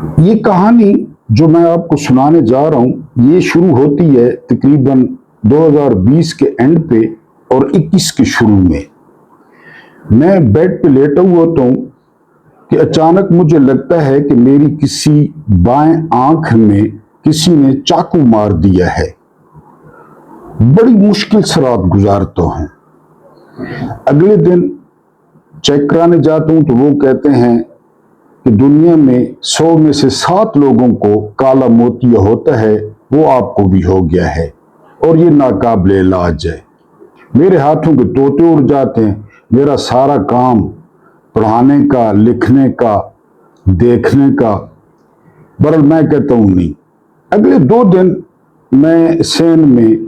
ये कहानी जो मैं आपको सुनाने जा रहा हूं ये शुरू होती है तकरीबन 2020 के एंड पे और 21 के शुरू में। मैं बेड पे लेटा हुआ होता हूं कि अचानक मुझे लगता है कि मेरी किसी बाएं आंख में किसी ने चाकू मार दिया है। बड़ी मुश्किल से रात गुजारता हूं। अगले दिन चेक कराने जाता हूं तो वो कहते हैं कि दुनिया में 100 में से 7 लोगों को काला मोतिया होता है, वो आपको भी हो गया है और ये नाकाबिल इलाज है। मेरे हाथों के तोते उड़ जाते हैं। मेरा सारा काम पढ़ाने का, लिखने का, देखने का, बरल मैं कहता हूं नहीं। अगले 2 दिन मैं सेन में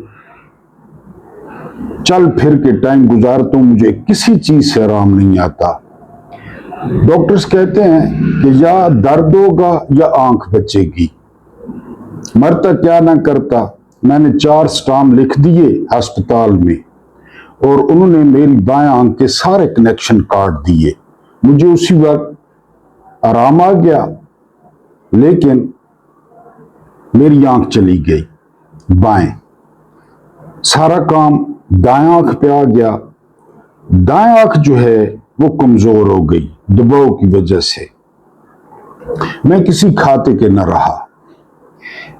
चल फिर के टाइम गुजारता हूं। मुझे किसी चीज से आराम नहीं आता। डॉक्टर्स कहते हैं कि या दर्द होगा या आंख बचेगी, मरता क्या ना करता। मैंने 4 स्टाम्प लिख दिए अस्पताल में और उन्होंने मेरी बाएं आंख के सारे कनेक्शन काट दिए। मुझे उसी वक्त आराम आ गया, लेकिन मेरी आंख चली गई बाएं। सारा काम दाएं आंख पे आ गया। दाएं आंख जो है वो कमजोर हो गई दबाव की वजह से। मैं किसी खाते के न रहा।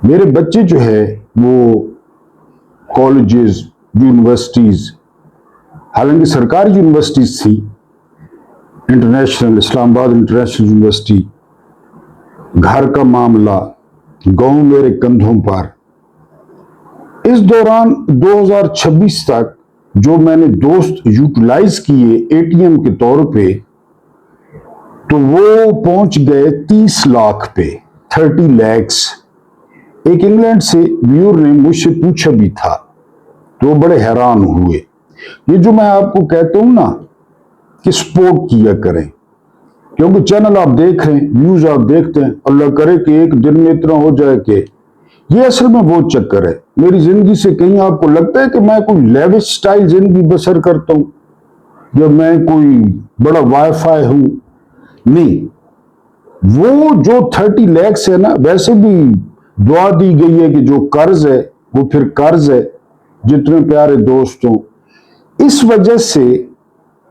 मेरे बच्चे जो है वो कॉलेजेस, यूनिवर्सिटीज, हालांकि सरकारी यूनिवर्सिटीज थी, इंटरनेशनल, इस्लामाबाद इंटरनेशनल यूनिवर्सिटी, घर का मामला, गांव मेरे कंधों पर। इस दौरान 2026 तक जो मैंने दोस्त यूटिलाइज किए एटीएम के तौर पे, तो वो पहुंच गए 30 लाख पे, 30 लैक्स। एक इंग्लैंड से व्यूअर ने मुझसे पूछा भी था, तो बड़े हैरान हुए। ये जो मैं आपको कहता हूं ना कि सपोर्ट किया करें, क्योंकि चैनल आप देख रहे हैं, व्यूज आप देखते हैं, अल्लाह करे कि एक दिन में इतना हो जाए कि ये असल में वो चक्कर है मेरी जिंदगी से। कहीं आपको लगता है कि मैं कोई लेविश स्टाइल जिंदगी बसर करता हूं या मैं कोई बड़ा वाईफाई हूं? नहीं, वो जो 30 लैक्स है ना, वैसे भी दुआ दी गई है कि जो कर्ज है वो फिर कर्ज है। जितने प्यारे दोस्तों, इस वजह से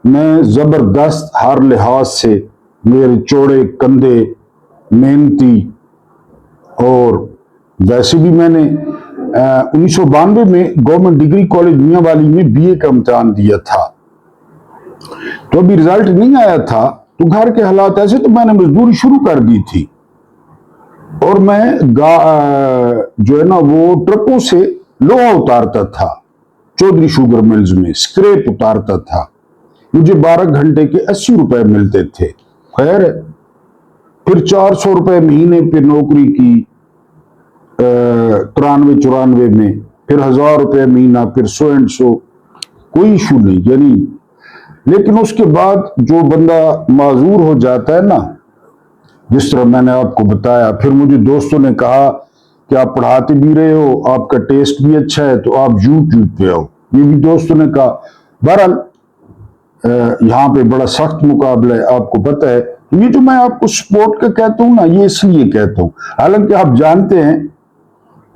मैं जबरदस्त हर लिहाज से, मेरे चौड़े कंधे, मेहनती, और वैसे भी मैंने 1992 में गवर्नमेंट डिग्री कॉलेज मियांवाली में बीए का इम्तिहान दिया था, तो अभी रिजल्ट नहीं आया था। तो घर के हालात ऐसे, तो मैंने मजदूरी शुरू कर दी थी और मैं जो है ना वो ट्रकों से लोहा उतारता था। चौधरी शुगर मिल्स में स्क्रैप उतारता था। मुझे 12 घंटे के 80 रुपए मिलते थे। खैर, फिर 400 रुपए महीने पे नौकरी की 93-94 में, फिर 1000 रुपए महीना, फिर 100 कोई इशू नहीं यानी। लेकिन उसके बाद जो बंदा माजूर हो जाता है ना, जिस तरह मैंने आपको बताया, फिर मुझे दोस्तों ने कहा कि आप पढ़ाते भी रहे हो, आपका टेस्ट भी अच्छा है, तो आप यूट्यूब पे आओ। ये भी दोस्तों ने कहा। बहरहाल यहाँ पे बड़ा सख्त मुकाबला है, आपको पता है। ये जो मैं आपको सपोर्ट का कहता हूँ ना, ये इसलिए कहता हूँ, हालांकि आप जानते हैं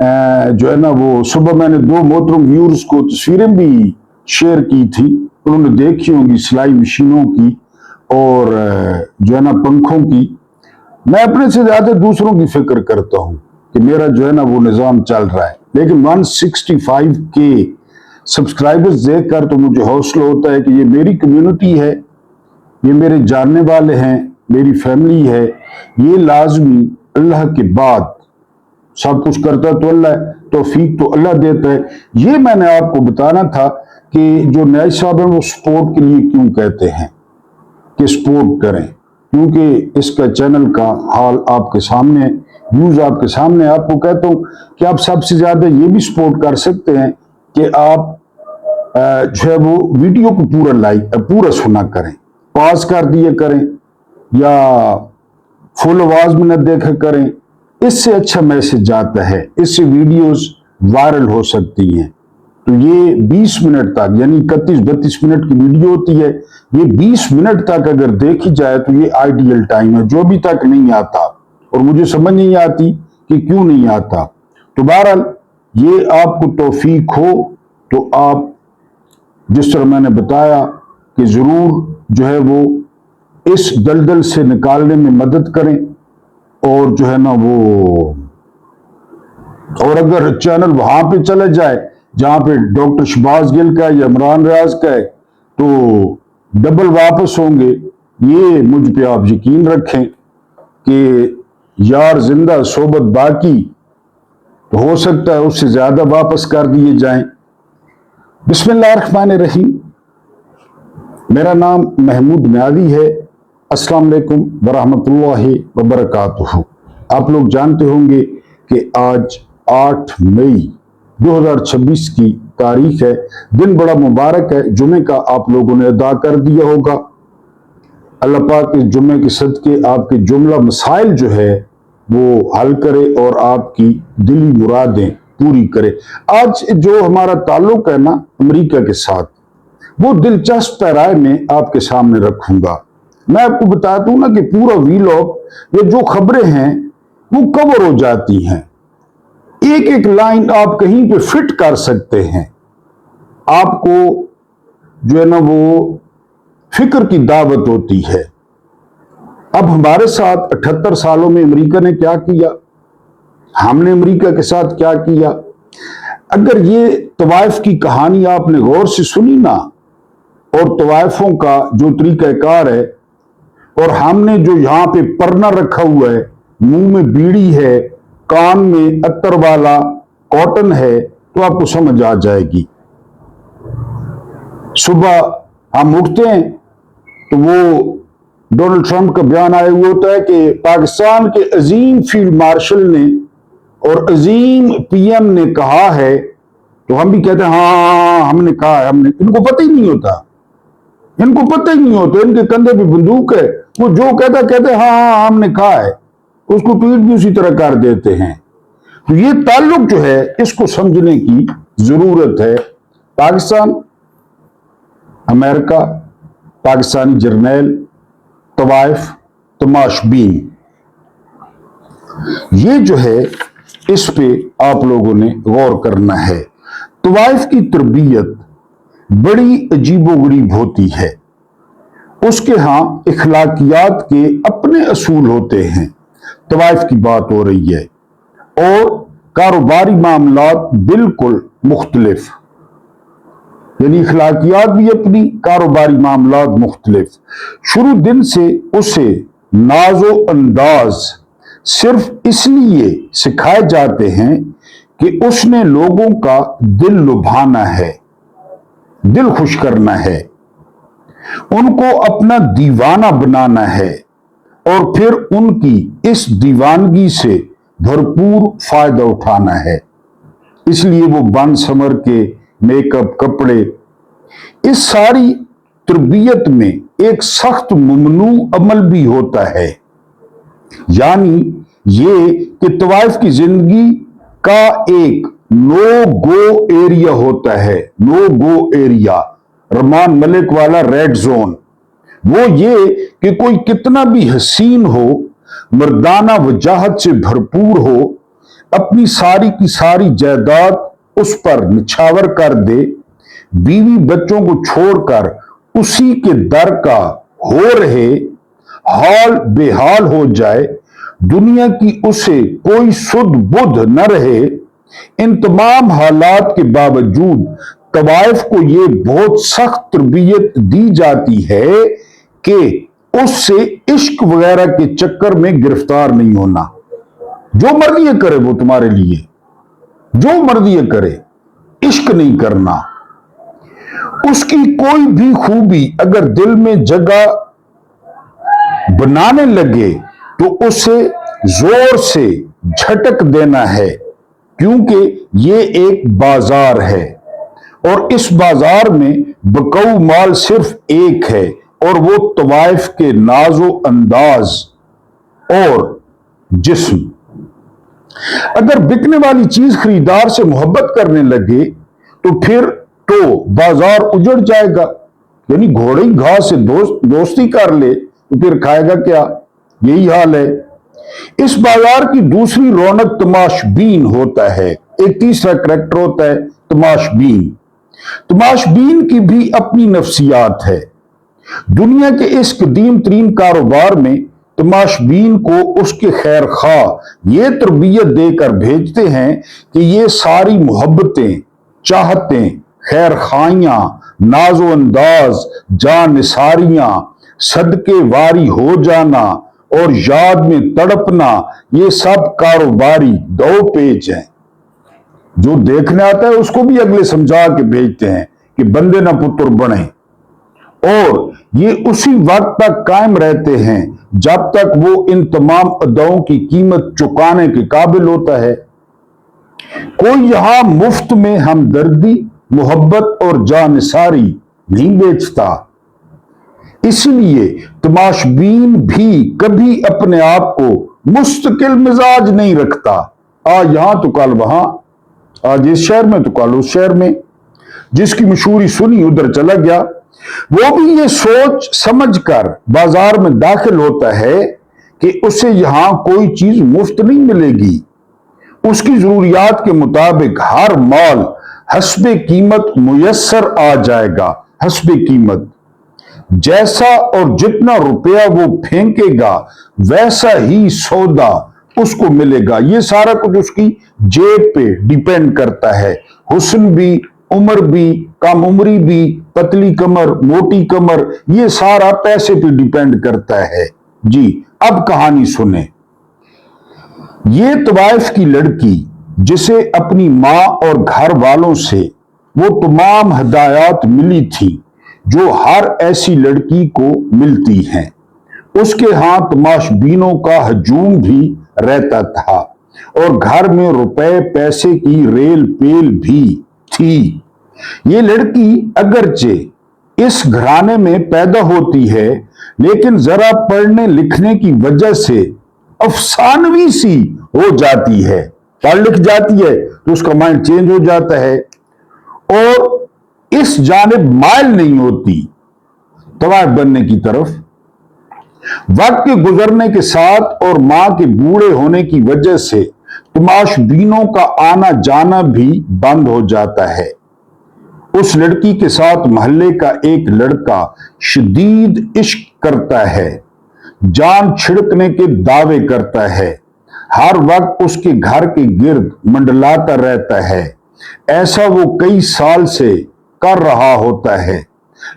जो है ना वो सुबह मैंने 2 मोहतरम व्यूअर्स को तस्वीरें भी शेयर की थी। उन्होंने देखी होंगी सिलाई मशीनों की और जो है ना पंखों की। मैं अपने से ज्यादा दूसरों की फिक्र करता हूं कि मेरा जो है ना वो निजाम चल रहा है। लेकिन 165 के सब्सक्राइबर्स देखकर तो मुझे हौसला होता है कि ये मेरी कम्युनिटी है, ये मेरे जानने वाले हैं, मेरी फैमिली है। ये लाजमी अल्लाह के बाद सब कुछ करता तो अल्लाह है, तौफीक तो अल्लाह देता है। ये मैंने आपको बताना था कि जो न्याय साहब हैं वो सपोर्ट के लिए क्यों कहते हैं कि सपोर्ट करें, क्योंकि इसका चैनल का हाल आपके सामने, व्यूज आपके सामने। आपको कहता हूं कि आप सबसे ज्यादा ये भी सपोर्ट कर सकते हैं कि आप जो है वो वीडियो को पूरा सुना करें, पॉज कर दिए करें या फुल आवाज में न देखा करें। इससे अच्छा मैसेज जाता है, इससे वीडियोस वायरल हो सकती हैं। तो ये 20 मिनट तक, यानी 31-32 मिनट की वीडियो होती है, ये 20 मिनट तक अगर देखी जाए तो ये आइडियल टाइम है। जो अभी तक नहीं आता और मुझे समझ नहीं आती कि क्यों नहीं आता। तो बहरहाल ये आपको तौफीक हो तो आप जिस तरह मैंने बताया कि ज़रूर जो है वो इस दलदल से निकालने में मदद करें, और जो है ना वो, और अगर चैनल वहां पे चले जाए जहां पे डॉक्टर शहबाज गिल का या इमरान रियाज का है तो डबल वापस होंगे, ये मुझ पे आप यकीन रखें कि यार जिंदा सोबत बाकी, तो हो सकता है उससे ज्यादा वापस कर दिए जाएं। बिस्मिल्लाहिर्रहमानिर्रहीम। मेरा नाम महमूद म्यादी है। अस्सलाम वालेकुम वरहमतुल्लाहि वबरकातुहू। आप लोग जानते होंगे कि आज 8 मई 2026 की तारीख है। दिन बड़ा मुबारक है। जुमे का आप लोगों ने अदा कर दिया होगा। अल्लाह पाक इस जुमे के सदके आपके जुमला मसाइल जो है वो हल करे और आपकी दिली मुरादें पूरी करे। आज जो हमारा ताल्लुक है ना अमेरिका के साथ, वो दिलचस्प पैराए में आपके सामने रखूंगा। मैं आपको बता दूं ना कि पूरा वीलॉग ये जो खबरें हैं वो कवर हो जाती हैं, एक एक लाइन आप कहीं पे फिट कर सकते हैं। आपको जो है ना वो फिक्र की दावत होती है। अब हमारे साथ 78 सालों में अमेरिका ने क्या किया, हमने अमेरिका के साथ क्या किया। अगर ये तवाइफ की कहानी आपने गौर से सुनी ना, और तवाइफों का जो तरीकाकार है, और हमने जो यहां पे परना रखा हुआ है, मुंह में बीड़ी है, कान में अत्तर वाला कॉटन है, तो आपको समझ आ जाएगी। सुबह हम उठते हैं तो वो डोनाल्ड ट्रंप का बयान आया हुआ होता है कि पाकिस्तान के अजीम फील्ड मार्शल ने और अजीम पीएम ने कहा है, तो हम भी कहते हैं हाँ हमने कहा है, हमने। इनको पता ही नहीं होता, इनको पता ही नहीं होता, इनके कंधे पे बंदूक है, वो जो कहते हाँ हाँ हमने कहा है, उसको ट्वीट भी उसी तरह कर देते हैं। तो ये ताल्लुक जो है इसको समझने की जरूरत है। पाकिस्तान, अमेरिका, पाकिस्तानी जर्नैल, तवाइफ, तमाशबीन, ये जो है इस पे आप लोगों ने गौर करना है। तवाइफ की तरबियत बड़ी अजीबोगरीब होती है। उसके यहां इखलाकियात के अपने असूल होते हैं। तवाइफ की बात हो रही है, और कारोबारी मामलात बिल्कुल मुख्तलिफ, यानी इखलाकियात भी अपनी, कारोबारी मामलात मुख्तलिफ। शुरू दिन से उसे नाजो अंदाज सिर्फ इसलिए सिखाए जाते हैं कि उसने लोगों का दिल लुभाना है, दिल खुश करना है, उनको अपना दीवाना बनाना है, और फिर उनकी इस दीवानगी से भरपूर फायदा उठाना है। इसलिए वो बन समर के मेकअप, कपड़े, इस सारी तरबियत में एक सख्त ममनू अमल भी होता है। यानी ये कि तवाइफ की जिंदगी का एक नो गो एरिया होता है। No go area, Rehman Malik वाला रेड जोन। वो ये कि कोई कितना भी हसीन हो, मर्दाना वजाहत से भरपूर हो, अपनी सारी की सारी जायदाद उस पर निछावर कर दे, बीवी बच्चों को छोड़कर उसी के दर का हो रहे, हाल बेहाल हो जाए, दुनिया की उसे कोई सुध बुध न रहे, इन तमाम हालात के बावजूद तवाइफ को ये बहुत सख्त तरबियत दी जाती है कि उससे इश्क वगैरह के चक्कर में गिरफ्तार नहीं होना। जो मर्जी करे वो तुम्हारे लिए, जो मर्जी करे, इश्क नहीं करना। उसकी कोई भी खूबी अगर दिल में जगह बनाने लगे तो उसे जोर से झटक देना है, क्योंकि ये एक बाजार है, और इस बाजार में बकाऊ माल सिर्फ एक है, और वो तवाइफ के नाजो अंदाज और जिस्म। अगर बिकने वाली चीज खरीदार से मोहब्बत करने लगे तो फिर तो बाजार उजड़ जाएगा। यानी घोड़े घास से दोस्ती कर ले तो फिर खाएगा क्या? यही हाल है। इस बाजार की दूसरी रौनक तमाशबीन होता है। एक तीसरा करैक्टर होता है तमाशबीन। तमाशबीन की भी अपनी नफ्सियात है। दुनिया के इस कदीम तरीन कारोबार में तमाशबीन को उसके खैर खा ये तरबियत देकर भेजते हैं कि ये सारी मोहब्बतें, चाहतें, खैर खाइयां, नाजो अंदाज, जानिसारियां, सदके वारी हो जाना और याद में तड़पना, ये सब कारोबारी दो पेज हैं। जो देखने आता है उसको भी अगले समझा के भेजते हैं कि बंदे ना पुत्र बने, और ये उसी वक्त तक कायम रहते हैं जब तक वो इन तमाम अदाओं की कीमत चुकाने के काबिल होता है। कोई यहां मुफ्त में हमदर्दी, मोहब्बत और जानिसारी नहीं बेचता। इसलिए तमाशबीन भी कभी अपने आप को मुस्तकिल मिजाज नहीं रखता। आज यहां तो कल वहां, आज इस शहर में तो कल उस शहर में। जिसकी मशहूरी सुनी उधर चला गया। वो भी ये सोच समझकर बाजार में दाखिल होता है कि उसे यहां कोई चीज मुफ्त नहीं मिलेगी। उसकी जरूरियात के मुताबिक हर माल हस्बे कीमत मुयस्सर आ जाएगा। हस्बे कीमत, जैसा और जितना रुपया वो फेंकेगा वैसा ही सौदा उसको मिलेगा। ये सारा कुछ उसकी जेब पे डिपेंड करता है। हुस्न भी, उम्र भी, कम उम्री भी, पतली कमर, मोटी कमर, ये सारा पैसे पे डिपेंड करता है। जी, अब कहानी सुने। ये तवाइफ की लड़की जिसे अपनी मां और घर वालों से वो तमाम हदायत मिली थी जो हर ऐसी लड़की को मिलती हैं, उसके यहां तमाशबीनों का हजूम भी रहता था और घर में रुपए पैसे की रेल पेल भी थी। ये लड़की अगरचे इस घराने में पैदा होती है, लेकिन जरा पढ़ने लिखने की वजह से अफसानवी सी हो जाती है। पढ़ लिख जाती है तो उसका माइंड चेंज हो जाता है और इस जानिब माइल नहीं होती तवाइफ बनने की तरफ। वक्त के गुजरने के साथ और मां के बूढ़े होने की वजह से तमाशबीनों का आना जाना भी बंद हो जाता है। उस लड़की के साथ मोहल्ले का एक लड़का शदीद इश्क करता है, जान छिड़कने के दावे करता है, हर वक्त उसके घर के गिर्द मंडलाता रहता है। ऐसा वो कई साल से कर रहा होता है,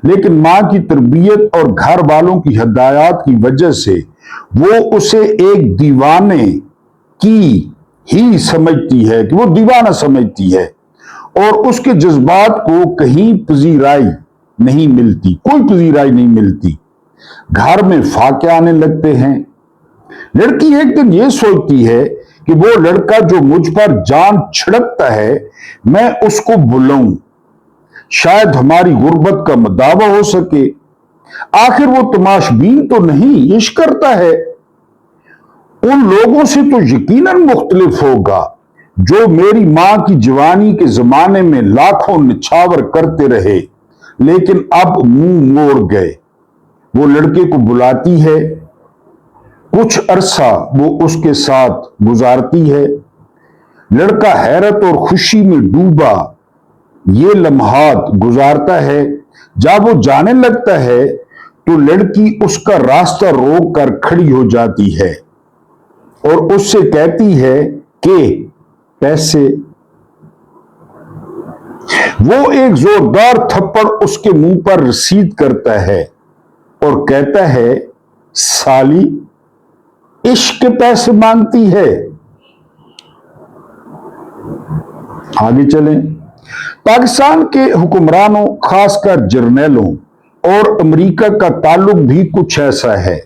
लेकिन मां की तरबियत और घर वालों की हदायत की वजह से वो उसे एक दीवाने की ही समझती है, कि वो दीवाना समझती है और उसके जज्बात को कहीं पजीराई नहीं मिलती, कोई पजीराई नहीं मिलती। घर में फाके आने लगते हैं। लड़की एक दिन ये सोचती है कि वो लड़का जो मुझ पर जान छिड़कता है मैं उसको बुलाऊं, शायद हमारी गुर्बत का मदावा हो सके। आखिर वो तमाशबीन तो नहीं, इश्क करता है। उन लोगों से तो यकीनन मुख्तलिफ होगा जो मेरी मां की जवानी के जमाने में लाखों निछावर करते रहे, लेकिन अब मुंह मोड़ गए। वो लड़के को बुलाती है, कुछ अरसा वो उसके साथ गुजारती है। लड़का हैरत और खुशी में डूबा ये लम्हात गुजारता है। जब वो जाने लगता है तो लड़की उसका रास्ता रोक कर खड़ी हो जाती है और उससे कहती है कि पैसे। वो एक जोरदार थप्पड़ उसके मुंह पर रसीद करता है और कहता है, साली इश्क के पैसे मांगती है। आगे चलें। पाकिस्तान के हुक्मरानों, खासकर जर्नैलों और अमेरिका का ताल्लुक भी कुछ ऐसा है।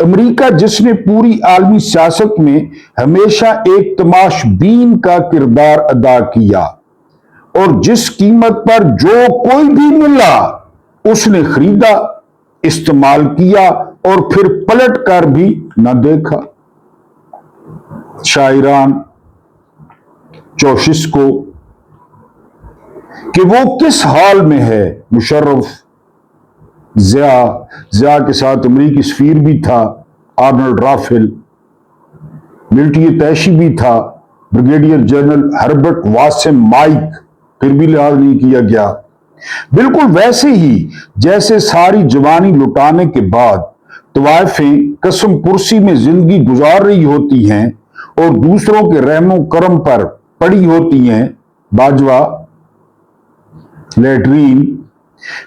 अमेरिका जिसने पूरी आलमी सियासत में हमेशा एक तमाशबीन का किरदार अदा किया और जिस कीमत पर जो कोई भी मिला उसने खरीदा, इस्तेमाल किया और फिर पलट कर भी न देखा। शायरान चौशिस्को कि वो किस हाल में है। मुशर्रफ, जिया के साथ अमरीकी सफीर भी था आर्नल्ड राफेल, मिलिट्री तैशी भी था, brigadier general Herbert Wasim Mike, फिर भी लिहाज नहीं किया गया। बिल्कुल वैसे ही जैसे सारी जवानी लुटाने के बाद तवाइफें कसम पुरसी में जिंदगी गुजार रही होती हैं और दूसरों के रहमो करम पर पड़ी होती हैं, बाजवा, लैट्रीन,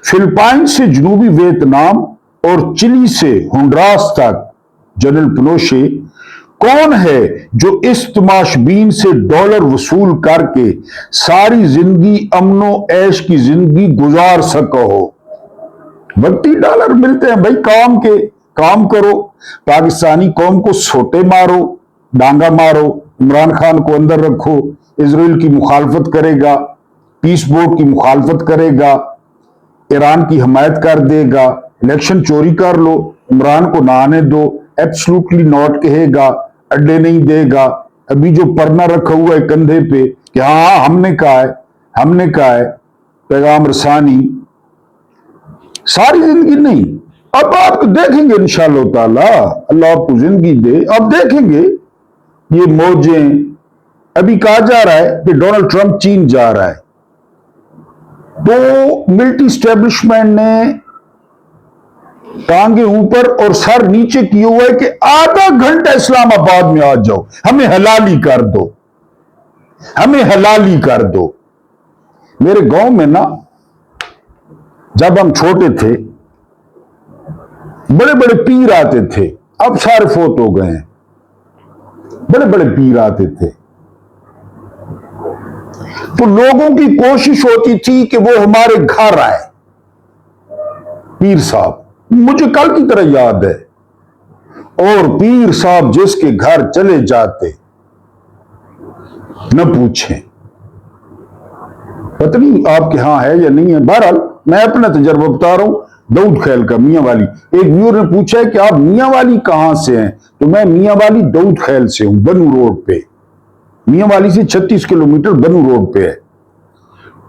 फिलिपाइन से जनूबी वियतनाम और चिली से होंडुरास तक जनरल पिनोशे कौन है जो इस तमाशबीन से डॉलर वसूल करके सारी जिंदगी अमनो ऐश की जिंदगी गुजार सको हो। वक्ती डॉलर मिलते हैं भाई, काम करो, पाकिस्तानी कौम को सोटे मारो, डांगा मारो, इमरान खान को अंदर रखो, इसराइल की मुखालफत करेगा, पीस बोर्ड की मुखालफत करेगा, ईरान की हमायत कर देगा, इलेक्शन चोरी कर लो, इमरान को ना आने दो, एब्सोल्युटली नॉट कहेगा, अड्डे नहीं देगा। अभी जो परना रखा हुआ है कंधे पे कि हाँ हमने कहा है, पैगाम रसानी, सारी जिंदगी नहीं। अब आप देखेंगे इंशाअल्लाह ताला, अल्लाह आपको जिंदगी दे, अब देखेंगे ये मौजें। अभी कहा जा रहा है कि डोनाल्ड ट्रंप चीन जा रहा है, तो मिलिट्री स्टैब्लिशमेंट ने टांगे ऊपर और सर नीचे किए हुए कि आधा घंटा इस्लामाबाद में आ जाओ, हमें हलाली कर दो, हमें हलाली कर दो। मेरे गांव में ना जब हम छोटे थे बड़े बड़े पीर आते थे, अब सारे फोत हो गए हैं। बड़े बड़े पीर आते थे तो लोगों की कोशिश होती थी कि वो हमारे घर आए। पीर साहब मुझे कल की तरह याद है, और पीर साहब जिसके घर चले जाते न पूछें, पता नहीं आपके यहां है या नहीं है। बहरहाल मैं अपना तजर्बा बता रहा हूं, दाऊद खैल का, मियां वाली। एक व्यूअर ने पूछा है कि आप मियां वाली कहां से हैं, तो मैं मियां वाली दाऊद खैल से हूं, बनू रोड पे। मियां वाली से 36 किलोमीटर बनू रोड पे है।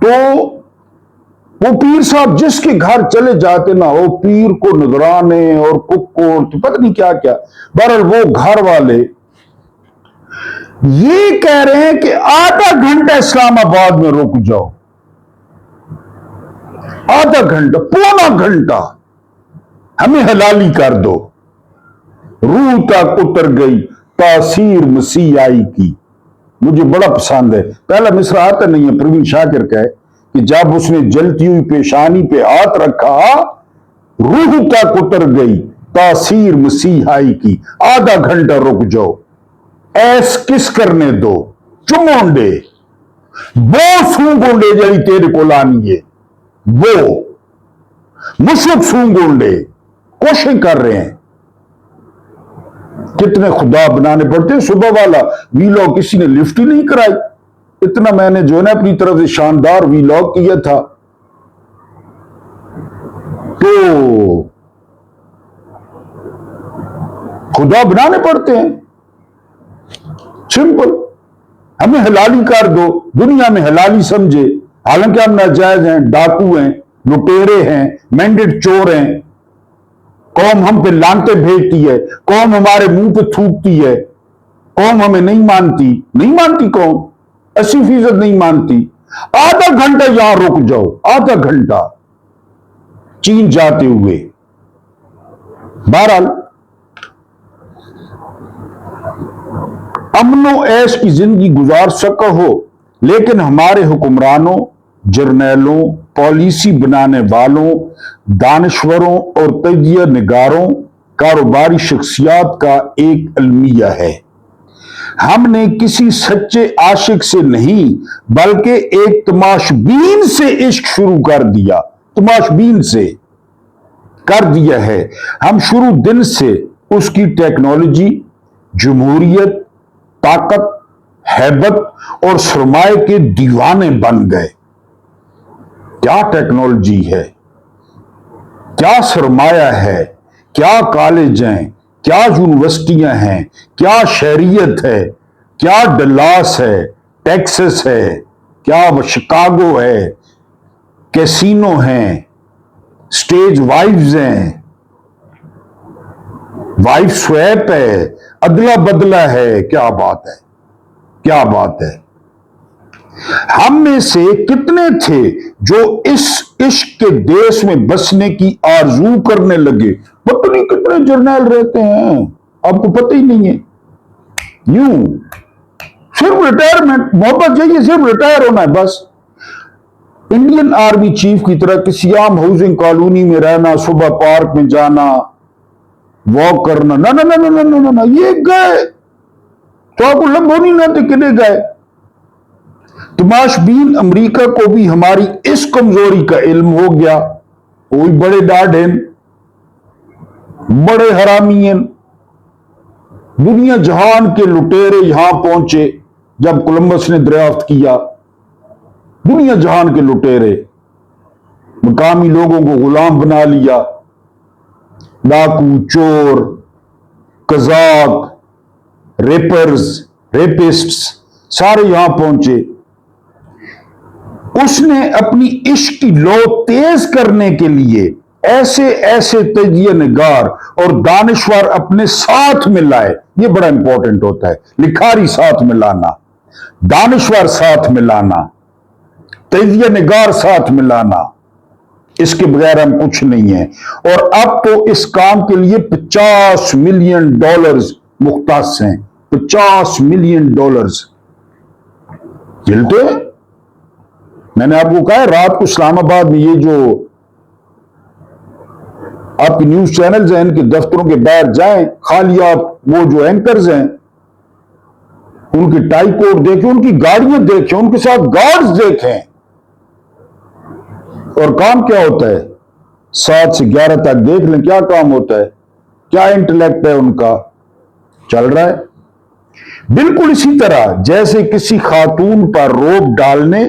तो वो पीर साहब जिसके घर चले जाते ना, वो पीर को नजराने और कुक्कुर तो पता नहीं क्या क्या। बहरहाल वो घर वाले ये कह रहे हैं कि आधा घंटा इस्लामाबाद में रुक जाओ, आधा घंटा, पौना घंटा, हमें हलाली कर दो। रूह तक उतर गई तासीर मसीह आई की। मुझे बड़ा पसंद है, पहला मिसरा आता नहीं है, प्रवीण शाकिर का है कि जब उसने जलती हुई पेशानी पे हाथ रखा, रूह तक उतर गई तासीर मसीहाई की। आधा घंटा रुक जाओ, ऐस किस करने दो, चुमोंडे वो सूंगोंडे जड़ी तेरे को लानी है, वो मुशक सूंगोंडे कोशिश कर रहे हैं। कितने खुदा बनाने पड़ते हैं। सुबह वाला वीलॉग किसी ने लिफ्ट ही नहीं कराई, इतना मैंने जो है ना अपनी तरफ से शानदार वीलॉग किया था। तो खुदा बनाने पड़ते हैं, सिंपल। हमें हलाली कर दो, दुनिया में हलाली समझे, हालांकि हम नाजायज हैं, डाकू हैं, लुटेरे हैं, मैंडेट चोर हैं। कौम हम पे लानते भेजती है, कौम हमारे मुंह पे थूकती है, कौम हमें नहीं मानती कौम 80% नहीं मानती। आधा घंटा यहां रुक जाओ, आधा घंटा चीन जाते हुए। बहरहाल अमनो ऐश की जिंदगी गुजार सको हो, लेकिन हमारे हुक्मरानों, जर्नैलों, पॉलिसी बनाने वालों, दानश्वरों और तजिया निगारों, कारोबारी शख्सियात का एक अलमिया है। हमने किसी सच्चे आशिक से नहीं बल्कि एक तमाशबीन से इश्क शुरू कर दिया, तमाशबीन से कर दिया है। हम शुरू दिन से उसकी टेक्नोलॉजी, जमहूरियत, ताकत, हैबत और सरमाए के दीवाने बन गए। क्या टेक्नोलॉजी है, क्या सरमाया है, क्या कॉलेज हैं, क्या यूनिवर्सिटियां हैं, क्या शहरियत है, क्या डलास है, टेक्सास है, क्या शिकागो है, कैसीनो हैं, स्टेज वाइव्स हैं, वाइफ स्वैप है, अदला बदला है। क्या बात है, क्या बात है। हम में से कितने थे जो इस इश्क के देश में बसने की आरजू करने लगे। पता नहीं कितने जर्नल रहते हैं, आपको पता ही नहीं है। यूं सिर्फ रिटायरमेंट, मोहब्बत चाहिए, सिर्फ रिटायर होना है बस। इंडियन आर्मी चीफ की तरह किसी आम हाउसिंग कॉलोनी में रहना, सुबह पार्क में जाना, वॉक करना, ना ना ना ना ना ना ना, ये गए तो आपको लंबो नहीं ना थे किने गए। तमाशबीन अमेरिका को भी हमारी इस कमजोरी का इल्म हो गया। वो भी बड़े डाढ़, बड़े हरामी हैं। दुनिया जहान के लुटेरे यहां पहुंचे जब कोलंबस ने दरियाफ्त किया। दुनिया जहान के लुटेरे मकामी लोगों को गुलाम बना लिया। डाकू, चोर, कजाक, रेपर्स, रेपिस्ट्स सारे यहां पहुंचे। उसने अपनी इश्क की लौ तेज करने के लिए ऐसे ऐसे तजिया निगार और दानिश्वर अपने साथ में लाए। ये बड़ा इंपॉर्टेंट होता है, लिखारी साथ में लाना, दानिश्वर साथ में लाना, तजिया निगार साथ में लाना। इसके बगैर हम कुछ नहीं है। और अब तो इस काम के लिए $50 मिलियन मुख्तास हैं। $50 मिलियन मिलते। मैंने आपको कहा रात को इस्लामाबाद में ये जो आपके न्यूज चैनल्स हैं, इनके दफ्तरों के बाहर जाएं, खाली आप वो जो एंकर्स हैं उनकी टाई कोट देखें, उनकी गाड़ियां देखें, उनके साथ गार्ड्स देखें। और काम क्या होता है, 7 से 11 तक देख लें क्या काम होता है, क्या इंटेलेक्ट है उनका, चल रहा है। बिल्कुल इसी तरह जैसे किसी खातून पर रोब डालने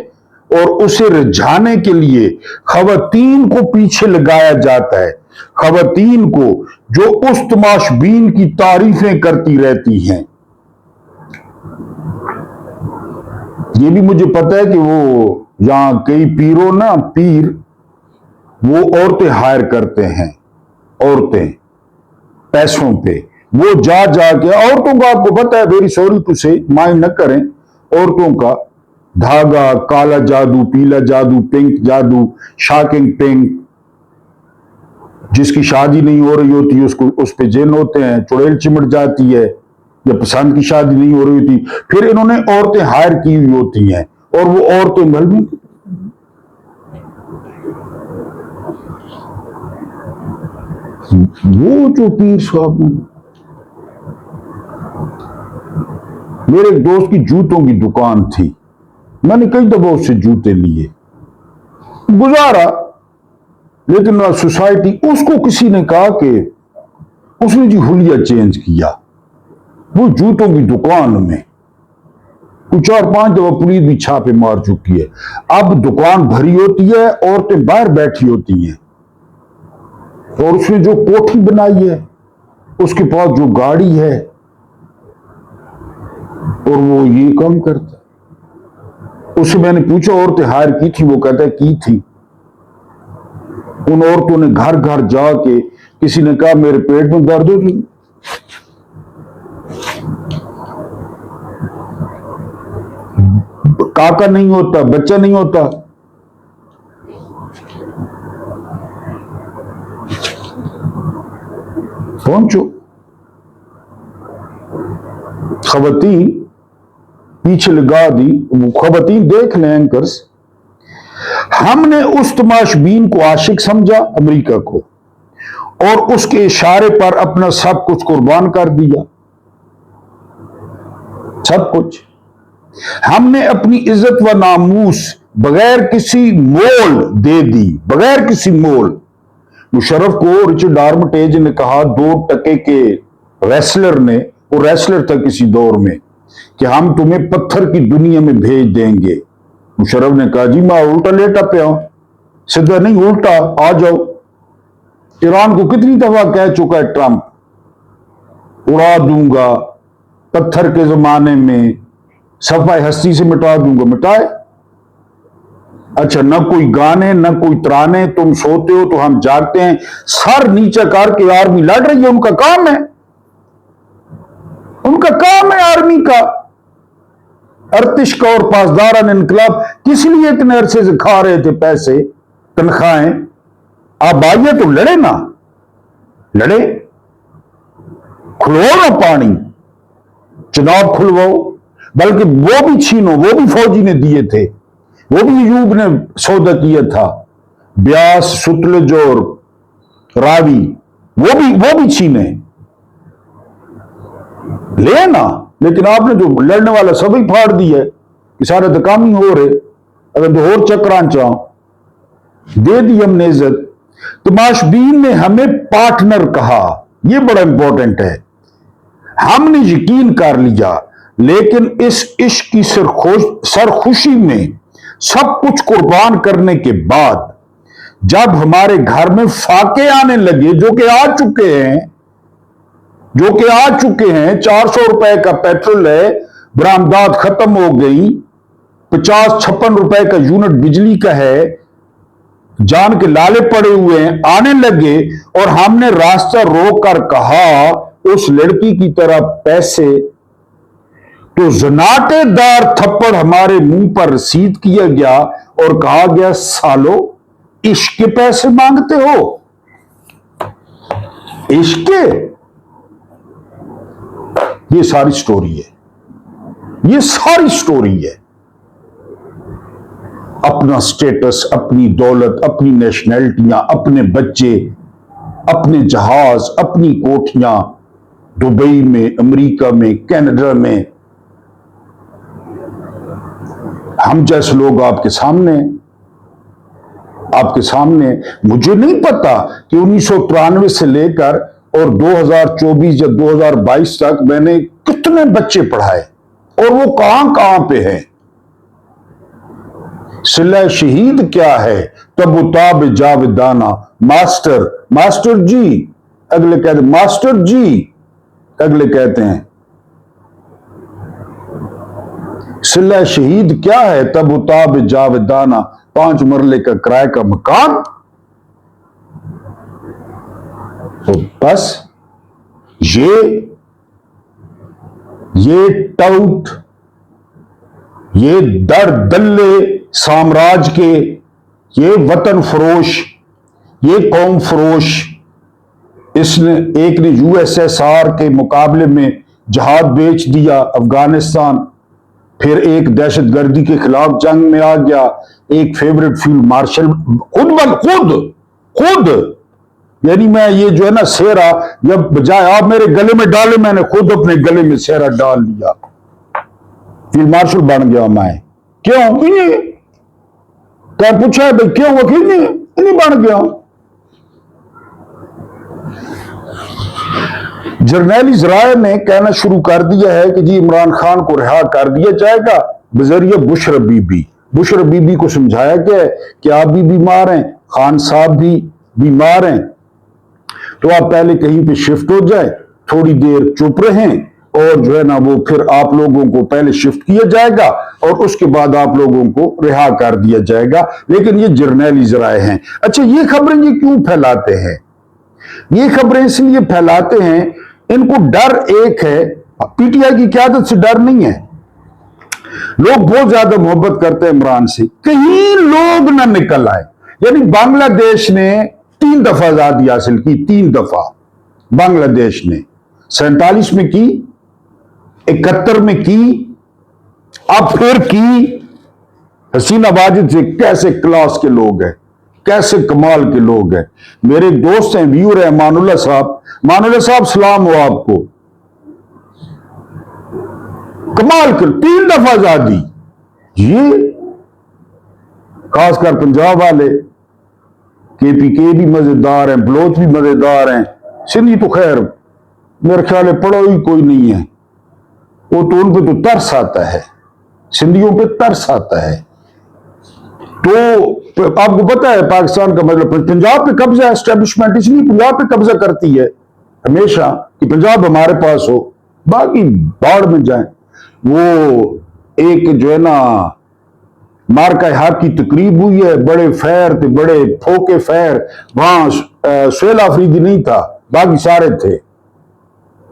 और उसे रिझाने के लिए खवातीन को पीछे लगाया जाता है, खवातीन को जो उस तमाशबीन की तारीफें करती रहती हैं। ये भी मुझे पता है कि वो यहां कई पीरों ना पीर वो औरतें हायर करते हैं, औरतें पैसों पे वो जा जाके औरतों का, आपको पता है, वेरी सॉरी टू से, माइंड न करें, औरतों का धागा, काला जादू, पीला जादू, पिंक जादू, शॉकिंग पिंक, जिसकी शादी नहीं हो रही होती उसको उस पे जिन होते हैं, चुड़ैल चिमट जाती है, या पसंद की शादी नहीं हो रही होती, फिर इन्होंने औरतें हायर की हुई होती हैं और वो औरतें मलबी वो जो पीर साहब, मेरे एक दोस्त की जूतों की दुकान थी, मैंने कई दफा उससे जूते लिए, गुजारा, लेकिन सोसाइटी, उसको किसी ने कहा कि उसने जी हुलिया चेंज किया वो जूतों की दुकान में, कुछ 4-5 दफा पुलिस भी छापे मार चुकी है। अब दुकान भरी होती है, औरतें बाहर बैठी होती हैं, और उसने जो कोठी बनाई है, उसके पास जो गाड़ी है, और वो ये काम करता। उससे मैंने पूछा औरतें हायर की थी, वो कहता है की थी। उन औरतों ने घर घर जाके, किसी ने कहा मेरे पेट में दर्द होगी, काका नहीं होता, बच्चा नहीं होता, पहुंचो। खवातीन पीछे लगा दी, खवातीन देख लें एंकर्स। हमने उस तमाशबीन को आशिक समझा, अमेरिका को, और उसके इशारे पर अपना सब कुछ कुर्बान कर दिया, सब कुछ। हमने अपनी इज्जत व नामूस बगैर किसी मोल दे दी, बगैर किसी मोल। मुशर्रफ को रिचर्ड आर्मिटेज ने कहा, 2 टके के रेसलर ने, वो रेसलर था किसी दौर में, कि हम तुम्हें पत्थर की दुनिया में भेज देंगे। मुशर्रफ ने कहा जी मैं उल्टा लेटा पे हूं, सीधा नहीं उल्टा आ जाओ। ईरान को कितनी दफा कह चुका है ट्रंप, उड़ा दूंगा पत्थर के जमाने में, सफाई हस्ती से मिटा दूंगा, मिटाए। अच्छा, न कोई गाने न कोई तराने, तुम सोते हो तो हम जागते हैं, सर नीचे करके आर्मी लड़ रही है, उनका काम है। उनका काम है आर्मी का, अर्तिश का और पासदारान इनकलाब किस लिए इतने अरसे से खा रहे थे पैसे, तनख्वाहें? आप आइए तो लड़े ना, लड़े, खुलवाओ ना पानी, चुनाव खुलवाओ, बल्कि वो भी छीनो, वो भी फौजी ने दिए थे, वो भी अयूब ने सौदा किया था, ब्यास, सुतलज और रावी, वो भी छीने, ले ना। लेकिन आपने जो लड़ने वाला सभी फाड़ दिया है कि सारे तो काम ही हो रहे, अगर तो और चक्रां चाहो दे दी हमने इज्जत। तो माशबीन ने हमें पार्टनर कहा, यह बड़ा इंपॉर्टेंट है। हमने यकीन कर लिया, लेकिन इस इश्क की सरखुशी में सब कुछ कुर्बान करने के बाद जब हमारे घर में फाके आने लगे, जो कि आ चुके हैं, 400 रुपए का पेट्रोल है, बरामदात खत्म हो गई, 50-56 रुपए का यूनिट बिजली का है, जान के लाले पड़े हुए हैं, आने लगे, और हमने रास्ता रोक कर कहा उस लड़की की तरह पैसे, तो जनाटेदार थप्पड़ हमारे मुंह पर रसीद किया गया और कहा गया, सालो इश्क के पैसे मांगते हो, इश्क के। ये सारी स्टोरी है, ये सारी स्टोरी है। अपना स्टेटस, अपनी दौलत, अपनी नेशनैलिटियां, अपने बच्चे, अपने जहाज, अपनी कोठियां दुबई में, अमेरिका में, कनाडा में, हम जैसे लोग आपके सामने। मुझे नहीं पता कि 1993 से लेकर और 2024 या 2022 तक मैंने कितने बच्चे पढ़ाए और वो कहां पे हैं। सिला शहीद क्या है तब उताब जावेदाना, मास्टर जी, अगले कहते मास्टर जी, अगले कहते हैं सिला शहीद क्या है तब उताब जावेदाना, 5 मरले का किराए का मकान। तो बस ये टाउट, ये दर दल्ले साम्राज्य के, ये वतन फरोश, ये कौम फरोश, इसने एक ने यूएसएसआर के मुकाबले में जहाज बेच दिया अफगानिस्तान, फिर एक दहशतगर्दी के खिलाफ जंग में आ गया, एक फेवरेट फील्ड मार्शल खुद यानी मैं ये जो है ना सेहरा, जब बजाय आप मेरे गले में डाले, मैंने खुद अपने गले में सेहरा डाल लिया, फील्ड मार्शल बन गया मैं। क्यों? क्या पूछा है भाई, क्यों वकील नहीं बन गया? जर्नैली जराये ने कहना शुरू कर दिया है कि जी इमरान खान को रिहा कर दिया जाएगा बजरिया बुशरा बीबी को समझाया गया कि आप भी बीमार हैं, खान साहब भी बीमार हैं, तो आप पहले कहीं पे शिफ्ट हो जाए, थोड़ी देर चुप रहें, और जो है ना वो फिर आप लोगों को पहले शिफ्ट किया जाएगा और उसके बाद आप लोगों को रिहा कर दिया जाएगा। लेकिन ये जर्नैली जराये हैं। अच्छा, ये खबरें ये क्यों फैलाते हैं? ये खबरें इसलिए फैलाते हैं, इनको डर एक है, पीटीआई की क़यादत से डर नहीं है। लोग बहुत ज्यादा मोहब्बत करते हैं इमरान से, कहीं लोग ना निकल आए। यानी बांग्लादेश ने 3 दफा आजादी हासिल की, 3 दफा बांग्लादेश ने, 47 में की, 71 में की, अब फिर की। हसीना वाजिद से कैसे क्लास के लोग हैं, कैसे कमाल के लोग हैं। मेरे दोस्त हैं, व्यूअर हैं, मानुल्लाह साहब सलाम हो आपको, कमाल के 3 दफा आजादी। ये खासकर पंजाब वाले, केपीके भी मजेदार हैं, बलोच भी मजेदार हैं, सिंधी तो खैर मेरे ख्याल है पढ़ो ही कोई नहीं है, वो तो उन पे तो तरस आता है, सिंधियों पे तरस आता है। तो आपको पता है पाकिस्तान का मतलब, पंजाब पे कब्जा, एस्टेब्लिशमेंट इसलिए पंजाब पे कब्जा करती है हमेशा कि पंजाब हमारे पास हो, बाकी बाढ़ में जाए। वो एक जो है ना मार्का हाथ की तकरीब हुई है, बड़े फैर थे, बड़े फोके फैर, वहां सुहेल आफरीदी नहीं था, बाकी सारे थे।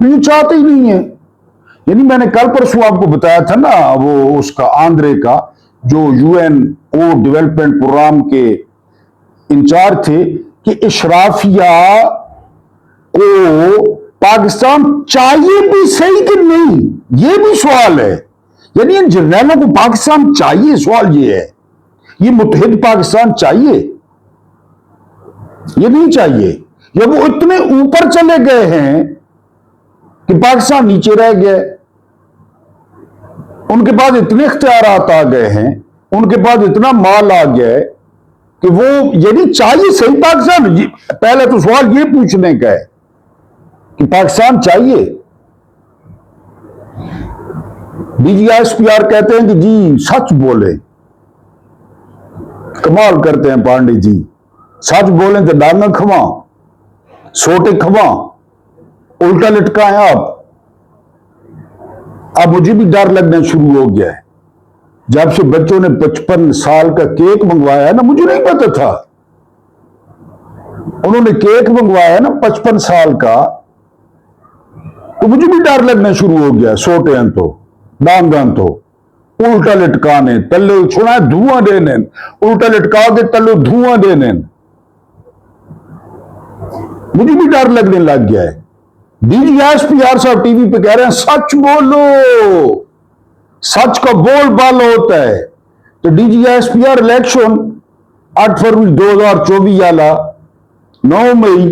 ये चाहते ही नहीं है, यानी मैंने कल परसों आपको बताया था ना, वो उसका आंद्रे का जो यूएनओ डेवलपमेंट प्रोग्राम के इंचार्ज थे, कि इशराफिया को पाकिस्तान चाहिए भी सही कि नहीं, ये भी सवाल है। यानी इन जर्नैलों को पाकिस्तान चाहिए, सवाल ये है, ये मुत्तहिद पाकिस्तान चाहिए, ये नहीं चाहिए, या वो इतने ऊपर चले गए हैं कि पाकिस्तान नीचे रह गया, उनके पास इतने इख्तियारात आ गए हैं, उनके पास इतना माल आ गया है कि वो यदि चाहिए सही पाकिस्तान, पहले तो सवाल ये पूछने का है कि पाकिस्तान चाहिए। DGSPR कहते हैं कि जी सच बोले, कमाल करते हैं पांडे जी, सच बोले तो डांगा खवा, सोटे खवा, उल्टा लटकाएं आप। अब मुझे भी डर लगना शुरू हो गया है, जब से बच्चों ने 55 साल का केक मंगवाया है ना, मुझे नहीं पता था, उन्होंने केक मंगवाया है ना 55 साल का, तो मुझे भी डर लगना शुरू हो गया। सोटे हैं तो डांगां तो उल्टा लटकाने, तल्ले छुड़ा धुआं देने, उल्टा लटका के तल्ले धुआं देने, मुझे भी डर लगने लग गया है। DGSPR साहब टीवी पे कह रहे हैं सच बोलो, सच का बोल बाल होता है। तो DGSPR इलेक्शन 8 फरवरी 2024 वाला 9 मई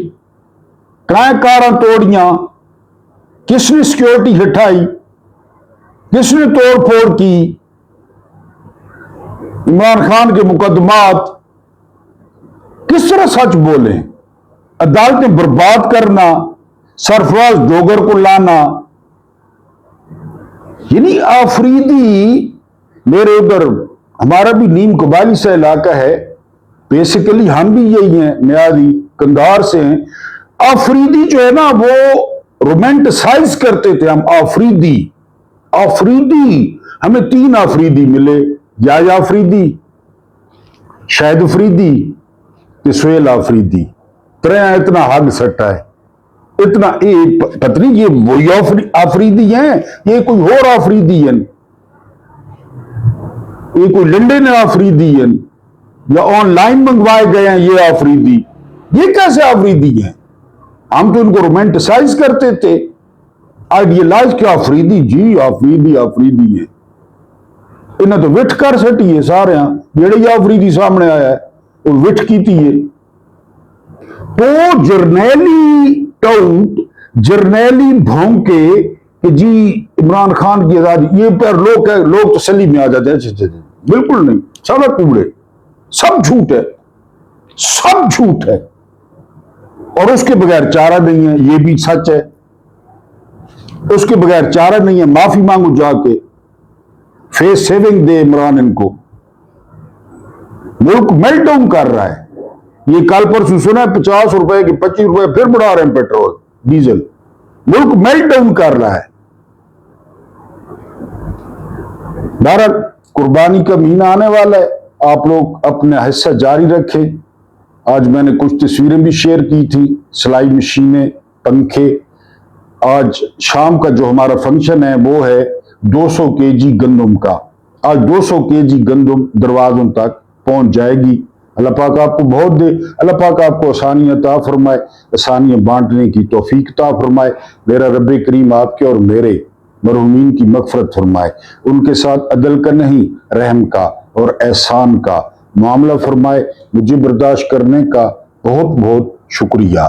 काय कारा तोड़ियां, किसने सिक्योरिटी हटाई, किसने तोड़ फोड़ की, इमरान खान के मुकदमात, किस तरह सच बोले, अदालतें बर्बाद करना, सरफराज डोगर को लाना, यानी आफरीदी। मेरे उधर हमारा भी नीम कबाली से इलाका है, बेसिकली हम भी यही हैं, न्याजी कंधार से हैं। आफरीदी जो है ना, वो रोमांटिसाइज करते थे हम, आफरीदी आफरीदी। हमें 3 आफरीदी मिले, याया आफरीदी, शाहिद अफरीदी, सुहेल आफरीदी, तरह इतना हग सट्टा है, इतना पत्नी ये वही आफरीदी हैं, ये कोई और आफरीदी है, ये कोई लंदन आफरीदी है, या ऑनलाइन मंगवाए गए हैं ये आफरीदी, ये कैसे आफरीदी हैं? हम तो इनको रोमांटिसाइज करते थे, आइडियलाइज के आफरीदी जी आफरीदी आफरीदी है। इन्हें तो विठ कर सटी है सारे, जेड़े आफरीदी सामने आया है और विठ की थी है। तो जर्नैली टाउट, जर्नैली भौंके कि जी इमरान खान की आजादी, ये पर लोग तसल्ली में आ जाते हैं। बिल्कुल नहीं, सब कूड़े, सब झूठ है, सब झूठ है, और उसके बगैर चारा नहीं है, ये भी सच है, उसके बगैर चारा नहीं है। माफी मांगो जाके, फेस सेविंग दे इमरान इनको। मुल्क मेल्टडाउन कर रहा है, ये कल परसों सुना है 50 रुपए के 25 रुपए फिर बढ़ा रहे हैं पेट्रोल डीजल, मुल्क मेल्टडाउन कर रहा है। भारत कुर्बानी का महीना आने वाला है, आप लोग अपना हिस्सा जारी रखें। आज मैंने कुछ तस्वीरें भी शेयर की थी, सिलाई मशीनें, पंखे। आज शाम का जो हमारा फंक्शन है वो है 200 केजी गंदम का। आज 200 केजी गंदम दरवाजों तक पहुंच जाएगी। अल्लाह पाक आपको बहुत दे, अल्लाह पाक आपको आसानियां अता फरमाए, आसानियां बांटने की तौफीक अता फरमाए। मेरा रब करीम आपके और मेरे मरहूमीन की मगफरत फरमाए, उनके साथ अदल का नहीं रहम का और एहसान का मामला फरमाए। मुझे बर्दाश्त करने का बहुत बहुत शुक्रिया।